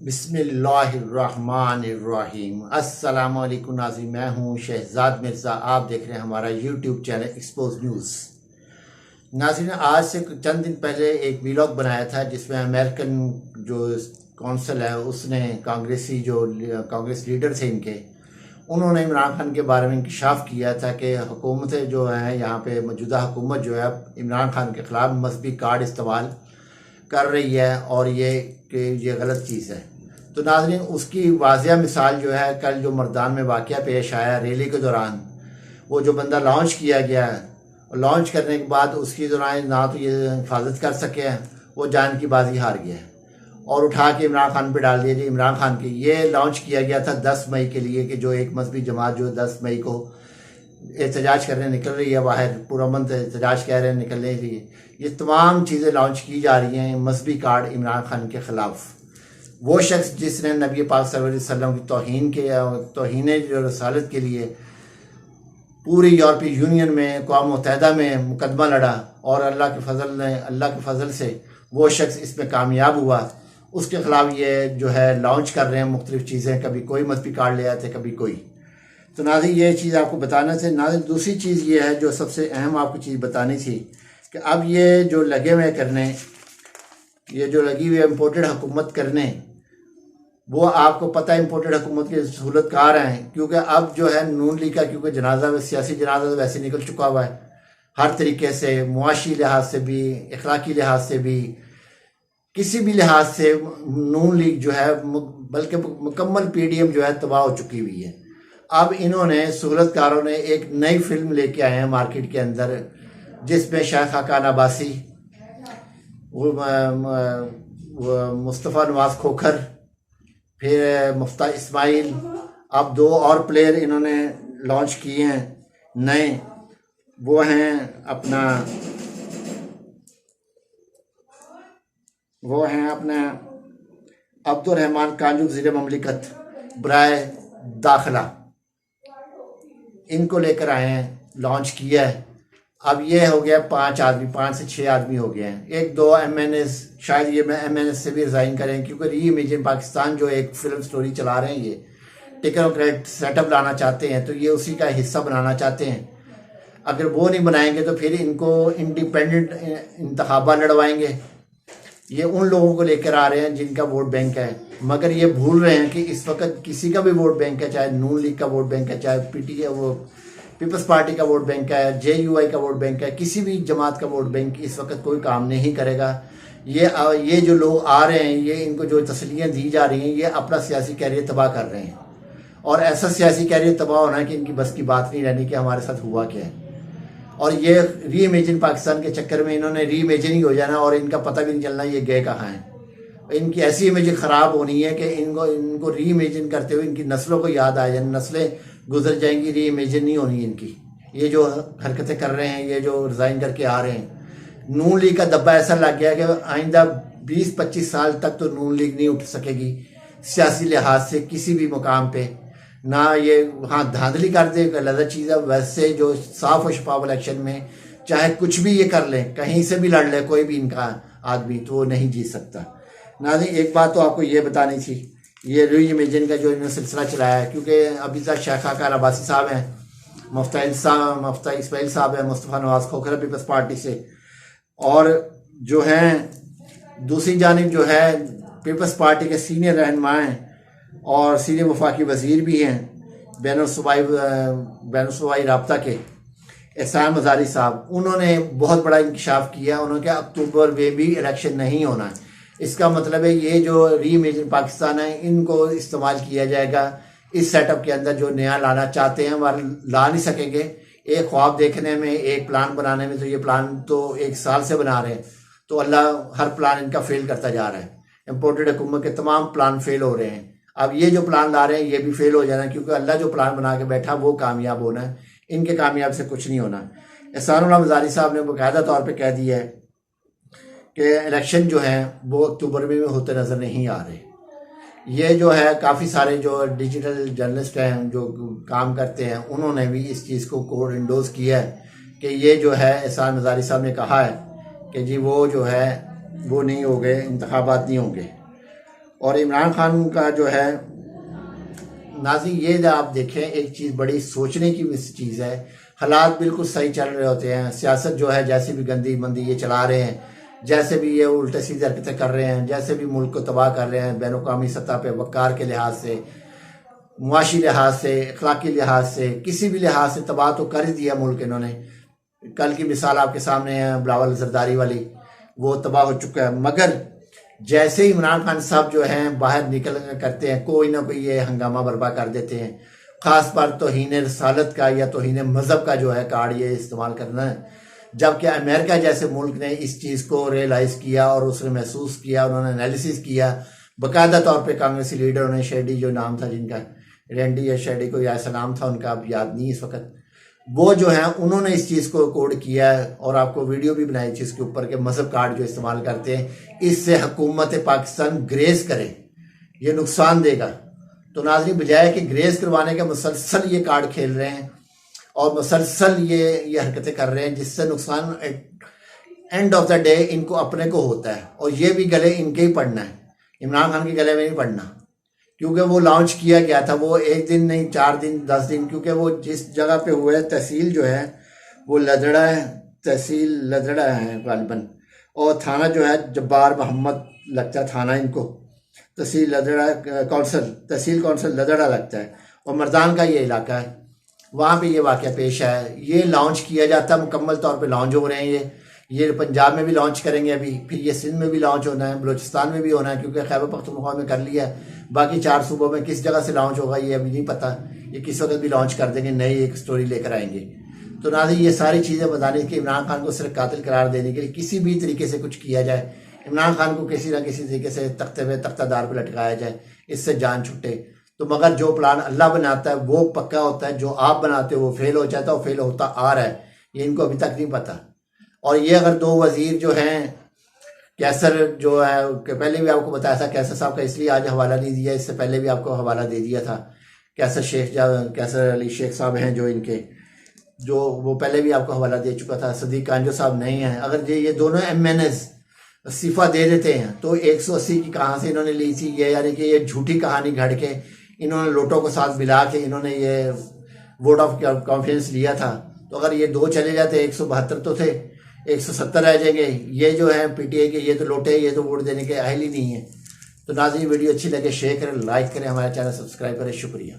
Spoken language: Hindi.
बिस्मिल्लाहिर्रहमानिर्रहीम। अस्सलाम वालेकुम नाज़रीन, मैं हूँ शहजाद मिर्ज़ा। आप देख रहे हैं हमारा यूट्यूब चैनल एक्सपोज न्यूज़। नाज़रीन, आज से चंद दिन पहले एक व्लॉग बनाया था जिसमें अमेरिकन जो कौंसल है उसने कांग्रेस लीडर थे इनके, उन्होंने इमरान खान के बारे में इंकशाफ किया था कि हुकूमतें जो हैं यहाँ पे मौजूदा हुकूमत जो है इमरान खान के ख़िलाफ़ मजहबी कार्ड इस्तेमाल कर रही है और ये गलत चीज़ है। तो नाज़रीन, उसकी वाज़िया मिसाल जो है कल जो मर्दान में वाक़या पेश आया रैली के दौरान, वो जो बंदा लॉन्च किया गया है और लॉन्च करने के बाद उसकी दौरान ना तो ये हिफाजत कर सके हैं, वो जान की बाजी हार गया है और उठा के इमरान खान पे डाल दिया। जी, इमरान खान के ये लॉन्च किया गया था 10 मई के लिए कि जो एक मजहबी जमात जो 10 मई को एहतजाज करने निकल रही है, बाहर पूरा मंथ एहतजाज कह रहे हैं निकलने के लिए। ये तमाम चीज़ें लॉन्च की जा रही हैं मजहबी कार्ड इमरान खान के ख़िलाफ़। वो शख्स जिसने नबी पाक सल्लल्लाहु अलैहि वसल्लम की तौहीन जो रसालत के लिए पूरी यूरोपीय यूनियन में अक़वाम मुत्तहिदा में मुकदमा लड़ा और अल्लाह के फ़ज़ल से वो शख्स इसमें कामयाब हुआ, उसके ख़िलाफ़ ये जो है लॉन्च कर रहे हैं मुख्तलिफ़ चीज़ें। कभी कोई मजहबी कार्ड ले आते, कभी कोई। तो नाज़रीन, ये चीज़ आपको बताना से नाज़रीन, दूसरी चीज़ ये है जो सबसे अहम आपको चीज़ बतानी थी कि अब ये जो लगे हुए करने, ये जो लगी हुई इम्पोर्टेड हुकूमत करने, वो आपको पता है इम्पोर्टेड हुकूमत की सहूलतकार हैं, क्योंकि अब जो है नून लीग का क्योंकि जनाजा सियासी जनाजा वैसे निकल चुका हुआ है हर तरीके से, मुआशी लिहाज से भी, अखलाकी लिहाज से भी, किसी भी लिहाज से नून लीग जो है बल्कि मुकम्मल पीडीएम जो है तबाह हो चुकी हुई है। अब इन्होंने सहूलतकारों ने एक नई फिल्म लेके आए हैं मार्केट के अंदर जिसमें शाह खाकान अब्बासी, मुस्तफ़ा नवाज खोखर, फिर मुफ्ता इस्माइल, अब 2 और प्लेयर इन्होंने लॉन्च किए हैं नए। वो हैं अपना अब्दुल रहमान कांजू ज़ीर ममलिकत बराए दाखिला, इनको लेकर आए हैं, लॉन्च किया है। अब ये हो गया 5 से 6 आदमी हो गए हैं। 1-2 MNAs, शायद ये MNAs से भी रिज़ाइन करें क्योंकि री इमेजिन पाकिस्तान जो एक फिल्म स्टोरी चला रहे हैं, ये टेक्नोक्रेट सेटअप लाना चाहते हैं, तो ये उसी का हिस्सा बनाना चाहते हैं। अगर वो नहीं बनाएंगे तो फिर इनको इंडिपेंडेंट इंतखाबा लड़वाएंगे। ये उन लोगों को लेकर आ रहे हैं जिनका वोट बैंक है, मगर ये भूल रहे हैं कि इस वक्त किसी का भी वोट बैंक है, चाहे नून लीग का वोट बैंक है, चाहे पीपल्स पार्टी का वोट बैंक है, JUI का वोट बैंक है, किसी भी जमात का वोट बैंक इस वक्त कोई काम नहीं करेगा। ये जो लोग आ रहे हैं, ये इनको जो तसल्लियाँ दी जा रही हैं, ये अपना सियासी कैरियर तबाह कर रहे हैं और ऐसा सियासी कैरियर तबाह होना है कि इनकी बस की बात नहीं रहनी कि हमारे साथ हुआ क्या है। और ये री इमेजिन पाकिस्तान के चक्कर में इन्होंने री इमेजिन ही हो जाना और इनका पता भी नहीं चलना ये गए कहाँ हैं। इनकी ऐसी इमेज ख़राब होनी है कि इनको री इमेजिन करते हुए इनकी नस्लों को याद आ जाए, नस्लें गुजर जाएंगी, री इमेजिन नहीं होनी इनकी। ये जो हरकतें कर रहे हैं, ये जो रिज़ाइन करके आ रहे हैं, नून लीग का दब्बा ऐसा लग गया कि आइंदा 20-25 साल तक तो नून लीग नहीं उठ सकेगी सियासी लिहाज से किसी भी मुकाम पे। ना ये हाँ धांधली कर दे अलग चीज़ है, वैसे जो साफ और शफाफ इलेक्शन में चाहे कुछ भी ये कर लें, कहीं से भी लड़ ले कोई भी इनका आदमी, तो वो नहीं जीत सकता। नाज़रीन, एक बात तो आपको ये बतानी थी, ये री इमेजिन का जो इन्होंने सिलसिला चलाया है, क्योंकि अभी तक शाह खाकान अब्बासी साहब हैं, मुफ्ता इस्माइल साहब हैं, मुस्तफ़ा नवाज खोखर पीपल्स पार्टी से, और जो हैं दूसरी जानिब जो है पीपल्स पार्टी के सीनियर रहनुमा हैं और सीनियर वफाकी वज़ीर भी हैं बैनुल-सूबाई राब्ता के एहसान मज़ारी साहब। उन्होंने बहुत बड़ा इंकशाफ किया, उन्होंने कहा अक्टूबर में भी इलेक्शन नहीं होना है। इसका मतलब है ये जो री इमेजिन पाकिस्तान है, इनको इस्तेमाल किया जाएगा इस सेटअप के अंदर। जो नया लाना चाहते हैं वह ला नहीं सकेंगे। एक ख्वाब देखने में, एक प्लान बनाने में, तो ये प्लान तो 1 साल से बना रहे हैं, तो अल्लाह हर प्लान इनका फेल करता जा रहा है। इम्पोर्टेड हुकूमत के तमाम प्लान फेल हो रहे हैं। अब ये जो प्लान ला रहे हैं ये भी फेल हो जाना है, क्योंकि अल्लाह जो प्लान बना के बैठा वो कामयाब होना है, इनके कामयाब से कुछ नहीं होना। एहसानुल्लाह मज़ारी साहब ने बाकायदा तौर पे कह दिया है कि इलेक्शन जो है वो अक्टूबर में होते नज़र नहीं आ रहे। ये जो है काफ़ी सारे जो डिजिटल जर्नलिस्ट हैं जो काम करते हैं, उन्होंने भी इस चीज़ को कोड इंडोज किया है कि ये जो है एहसान मज़ारी साहब ने कहा है कि जी वो जो है वो नहीं हो गए, इंतखाबात नहीं होंगे। और इमरान खान का जो है नाज़रीन, ये आप देखें, एक चीज़ बड़ी सोचने की चीज़ है। हालात बिल्कुल सही चल रहे होते हैं, सियासत जो है जैसे भी गंदी मंदी ये चला रहे हैं, जैसे भी ये उल्टे सीधे हरकतें कर रहे हैं, जैसे भी मुल्क को तबाह कर रहे हैं, बैनुल-अक़वामी सतह पे वक़ार के लिहाज से, मुआशी लिहाज से, अखलाकी लिहाज से, किसी भी लिहाज से तबाह तो कर ही दिया मुल्क इन्होंने। कल की मिसाल आपके सामने है बिलावल जरदारी वाली, वो तबाह हो चुका है। मगर जैसे ही इमरान खान साहब जो हैं बाहर निकल करते हैं, कोई ना कोई ये हंगामा बर्पा कर देते हैं, ख़ास पर तौहीन रसालत का या तौहीन मज़हब का जो है कार्ड ये इस्तेमाल करना है। जबकि अमेरिका जैसे मुल्क ने इस चीज़ को रियलाइज़ किया और उसने महसूस किया, उन्होंने एनालिसिस किया, बाकायदा तौर पे कांग्रेसी लीडरों ने, शेडी जो नाम था जिनका, रेंडी या शेडी कोई ऐसा नाम था उनका, अब याद नहीं इस वक्त, वो जो है उन्होंने इस चीज़ को कोड किया है और आपको वीडियो भी बनाई थी इसके ऊपर के मज़हब कार्ड जो इस्तेमाल करते हैं, इससे हुकूमत पाकिस्तान ग्रेस करे, ये नुकसान देगा। तो नाज़रीन, बजाय कि ग्रेस करवाने के मुसलसल ये कार्ड खेल रहे हैं और मुसलसल ये हरकतें कर रहे हैं, जिससे नुकसान एंड ऑफ द डे इनको अपने को होता है। और ये भी गले इनके ही पड़ना है, इमरान खान के गले में नहीं पड़ना, क्योंकि वो लॉन्च किया गया था, वो एक दिन नहीं 4 दिन 10 दिन, क्योंकि वो जिस जगह पे हुआ है, तहसील जो है वो लदड़ा है, तहसील लदड़ा है गालिबन, और थाना जो है जब्बार मोहम्मद लगता है थाना इनको, तहसील लदड़ा कौंसल, तहसील कौंसल लदड़ा लगता है, और मर्दान का ये इलाका है, वहाँ पे ये वाक़या पेश है। ये लॉन्च किया जाता है, मुकम्मल तौर पे लॉन्च हो रहे हैं ये पंजाब में भी लॉन्च करेंगे अभी, फिर ये सिंध में भी लॉन्च होना है, बलूचिस्तान में भी होना है, क्योंकि खैबर पख्तूनख्वा में कर लिया है। बाकी 4 सूबों में किस जगह से लॉन्च होगा ये अभी नहीं पता, ये किस वक्त भी लॉन्च कर देंगे, नई एक स्टोरी लेकर आएंगे। तो नाज़रीन, ये सारी चीज़ें बताने कि इमरान खान को सिर्फ कातिल करार देने के लिए किसी भी तरीके से कुछ किया जाए, इमरान खान को किसी ना किसी तरीके से तख्ते पे तख्तादार पर लटकाया जाए, इससे जान छुटे। तो मगर जो प्लान अल्लाह बनाता है वो पक्का होता है, जो आप बनाते हो वो फेल हो जाता है, और फेल होता आ रहा है, ये इनको अभी तक नहीं पता। और ये अगर 2 वजीर जो हैं, कैसर जो है, पहले भी आपको बताया था, कैसर साहब का इसलिए आज हवाला नहीं दिया, इससे पहले भी आपको हवाला दे दिया था। कैसर अली शेख साहब हैं जो इनके, जो वो पहले भी आपको हवाला दे चुका था। सदीक कांजो साहब नहीं हैं। अगर ये दोनों MNS इस्तीफा दे देते हैं तो 180 की कहाँ से इन्होंने ली थी, ये यानी कि ये झूठी कहानी घड़ के इन्होंने लोटों को साथ मिला के इन्होंने ये वोट ऑफ कॉन्फिडेंस लिया था। तो अगर ये 2 चले जाते, 172 तो थे, 170 रह जाएंगे। ये जो है PTI के, ये तो लोटे, ये तो वोट देने के अहल ही नहीं है। तो नाज़रीन, वीडियो अच्छी लगे शेयर करें, लाइक करें, हमारा चैनल सब्सक्राइब करें। शुक्रिया।